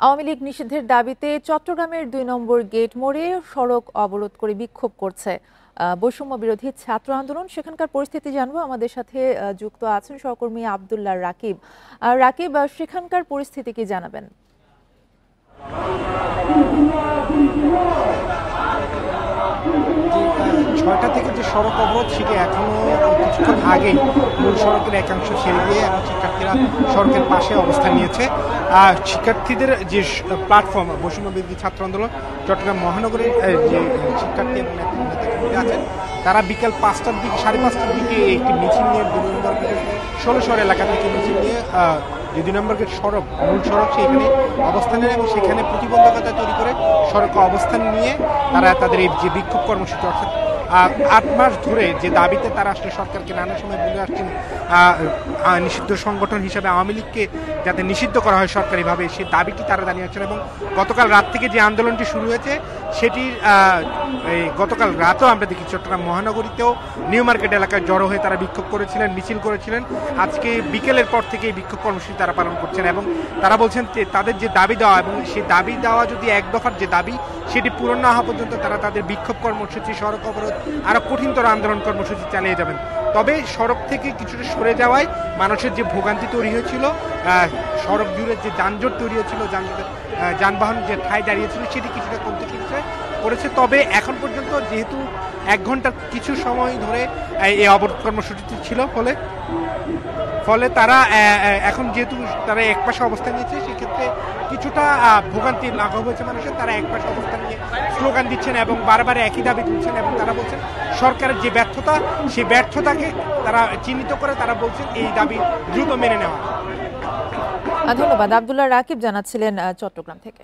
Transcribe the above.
আওয়ামী লীগ নিষিদ্ধের দাবিতে চট্টগ্রামের ২ নম্বর গেট মোড়ে সড়ক অবরোধ করে বিক্ষোভ করছে বৈষম্য বিরোধী ছাত্র আন্দোলন। সেখানকার পরিস্থিতি জানবো, আমাদের সাথে যুক্ত আছেন সহকর্মী আব্দুল্লাহ রাকিব। রাকিব, সেখানকার পরিস্থিতি কি জানাবেন? ৬টা থেকে যে সড়ক অবরোধ সেটি এখনো কিছুক্ষণ আগেই মূল সড়কের একাংশ ছেড়ে দিয়ে এখন শিক্ষার্থীরা সড়কের পাশে অবস্থান নিয়েছে। শিক্ষার্থীদের যে প্ল্যাটফর্ম বৈষম্য বিরোধী ছাত্র আন্দোলন চট্টগ্রাম মহানগরের যে শিক্ষার্থী এবং নেতাকর্মীরা আছেন, তারা বিকেল ৫টার দিকে ৫:৩০টার দিকে একটি মিছিল নিয়ে ২ নম্বর গেটের ১৬শহর এলাকা থেকে মিছিল নিয়ে যে ২ নম্বর গেট সড়ক মূল সড়ক সেখানে অবস্থান নেন এবং সেখানে প্রতিবন্ধকতা তৈরি করে সড়কে অবস্থান নিয়ে তারা তাদের এই যে বিক্ষোভ কর্মসূচি, অর্থাৎ ৮ মাস ধরে যে দাবিতে তারা আসলে সরকারকে নানা সময় বলে আসছেন নিষিদ্ধ সংগঠন হিসেবে আওয়ামী লীগকে যাতে নিষিদ্ধ করা হয় সরকারিভাবে, সেই দাবিটি তারা জানিয়েছেন। এবং গতকাল রাত থেকে যে আন্দোলনটি শুরু হয়েছে সেটির গতকাল রাতেও আমরা দেখি চট্টগ্রাম মহানগরীতেও নিউ মার্কেট এলাকায় জড়ো হয়ে তারা বিক্ষোভ করেছিলেন, মিছিল করেছিলেন। আজকে বিকেলের পর থেকে এই বিক্ষোভ কর্মসূচি তারা পালন করছেন এবং তারা বলছেন যে তাদের যে দাবি দেওয়া এবং সেই দাবি দেওয়া যদি এক দফার যে দাবি সেটি পূরণ না হওয়া পর্যন্ত তারা তাদের বিক্ষোভ কর্মসূচি, সড়ক অবরোধ, আরো কঠিনতর আন্দোলন কর্মসূচি চালিয়ে যাবেন। তবে সড়ক থেকে কিছুটা সরে যাওয়ায় মানুষের যে ভোগান্তি তৈরি হয়েছিল, সড়ক জুড়ে যে যানজট তৈরি হয়েছিল, যানবাহন যে ঠাঁই দাঁড়িয়েছিল সেটি কিছুটা কমতে করেছে। তবে এখন পর্যন্ত যেহেতু ১ ঘন্টার কিছু সময় ধরে এই অবরোধ কর্মসূচিটি ছিল, ফলে তারা এখন যেহেতু তারা একপাশে অবস্থান নিয়েছে, সেক্ষেত্রে কিছুটা ভোগান্তি লাঘব হয়েছে মানুষের। তারা একপাশে অবস্থান নিয়ে স্লোগান দিচ্ছেন এবং বারবার একই দাবি তুলছেন এবং তারা বলছেন সরকারের যে ব্যর্থতা, সেই ব্যর্থতাকে তারা চিহ্নিত করে তারা বলছেন এই দাবি দ্রুত মেনে নেওয়া। ধন্যবাদ। আব্দুল্লাহ রাকিব জানাচ্ছিলেন চট্টগ্রাম থেকে।